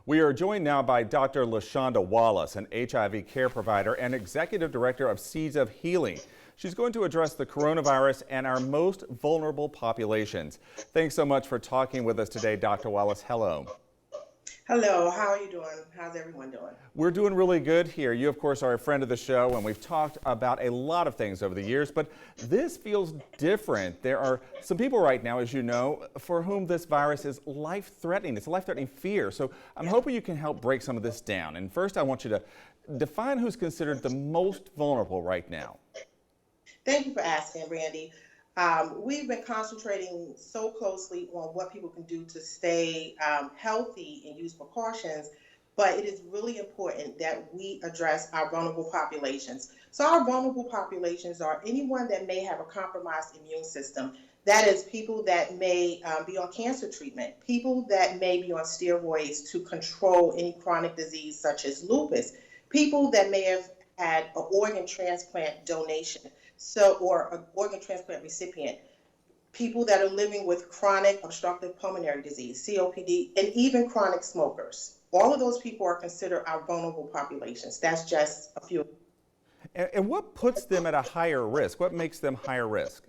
We are joined now by Dr. LaShonda Wallace, an HIV care provider and executive director of Seeds of Healing. She's going to address the coronavirus and our most vulnerable populations. Thanks so much for talking with us today, Dr. Wallace. Hello. Hello, how are you doing? How's everyone doing? We're doing really good here. You, of course, are a friend of the show, and we've talked about a lot of things over the years, but this feels different. There are some people right now, as you know, for whom this virus is life-threatening. It's a life-threatening fear. So I'm hoping you can help break some of this down. And first, I want you to define who's considered the most vulnerable right now. Thank you for asking, Randy. We've been concentrating so closely on what people can do to stay healthy and use precautions, but it is really important that we address our vulnerable populations. So our vulnerable populations are anyone that may have a compromised immune system. That is people that may be on cancer treatment, people that may be on steroids to control any chronic disease such as lupus, people that may have had an organ transplant donation. Or an organ transplant recipient, people that are living with chronic obstructive pulmonary disease, COPD, and even chronic smokers. All of those people are considered our vulnerable populations. That's just a few. And what puts them at a higher risk? What makes them higher risk?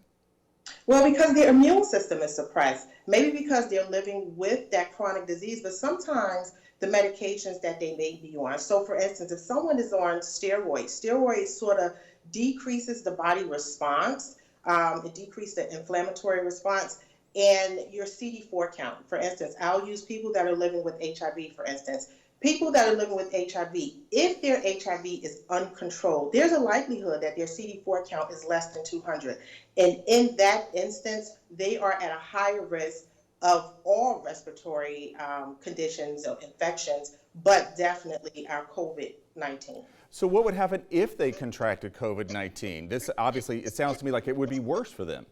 Well, because their immune system is suppressed, maybe because they're living with that chronic disease, but sometimes the medications that they may be on. So for instance, if someone is on steroids sort of decreases the body response, it decreases the inflammatory response, and your CD4 count. For instance, I'll use people that are living with HIV, for instance. People that are living with HIV, if their HIV is uncontrolled, there's a likelihood that their CD4 count is less than 200. And in that instance, they are at a higher risk of all respiratory conditions or infections, but definitely our COVID-19. So what would happen if they contracted COVID-19? This obviously, it sounds to me like it would be worse for them.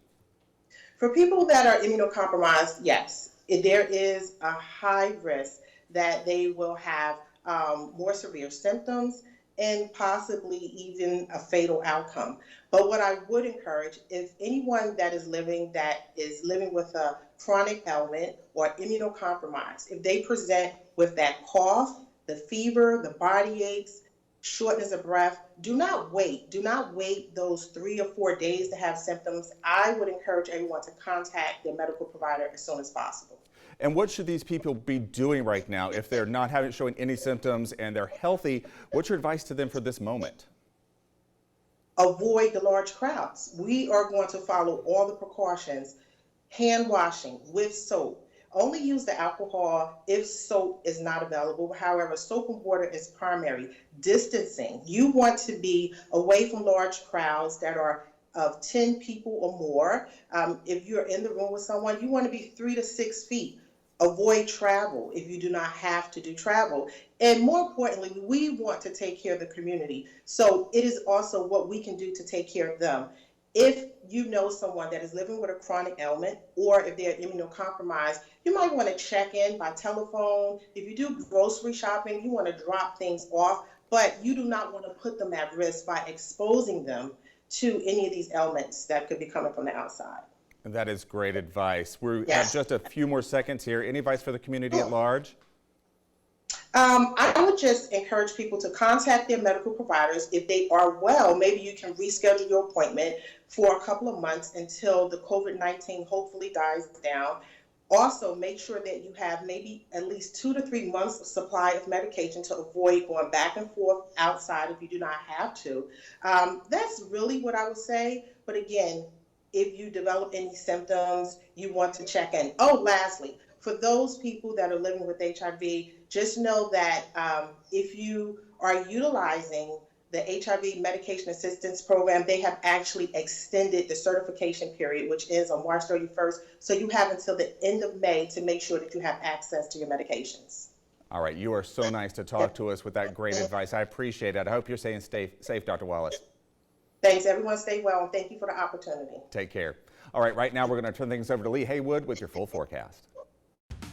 For people that are immunocompromised, yes, there is a high risk that they will have more severe symptoms and possibly even a fatal outcome. But what I would encourage is anyone that is living with a chronic ailment or immunocompromised, if they present with that cough, the fever, the body aches, shortness of breath, do not wait. Do not wait those 3 or 4 days to have symptoms. I would encourage everyone to contact their medical provider as soon as possible. And what should these people be doing right now if they're not showing any symptoms and they're healthy? What's your advice to them for this moment? Avoid the large crowds. We are going to follow all the precautions. Hand washing with soap. Only use the alcohol if soap is not available. However, soap and water is primary. Distancing. You want to be away from large crowds that are of 10 people or more. If you're in the room with someone, you want to be 3 to 6 feet. Avoid travel if you do not have to do travel. And more importantly, we want to take care of the community. So it is also what we can do to take care of them. If you know someone that is living with a chronic ailment, or if they're immunocompromised, you might want to check in by telephone. If you do grocery shopping, you want to drop things off, but you do not want to put them at risk by exposing them to any of these ailments that could be coming from the outside. That is great advice. We have just a few more seconds here. Any advice for the community at large? I would just encourage people to contact their medical providers. If they are well, maybe you can reschedule your appointment for a couple of months until the COVID-19 hopefully dies down. Also, make sure that you have maybe at least 2 to 3 months of supply of medication to avoid going back and forth outside if you do not have to. That's really what I would say. But again, if you develop any symptoms, you want to check in. Oh, lastly, for those people that are living with HIV, just know that if you are utilizing the HIV Medication Assistance Program, they have actually extended the certification period, which ends on March 31st. So you have until the end of May to make sure that you have access to your medications. All right. You are so nice to talk to us with that great advice. I appreciate it. I hope you're staying safe, Dr. Wallace. Thanks. Everyone stay well, and thank you for the opportunity. Take care. All right. Right now, we're going to turn things over to Lee Haywood with your full forecast.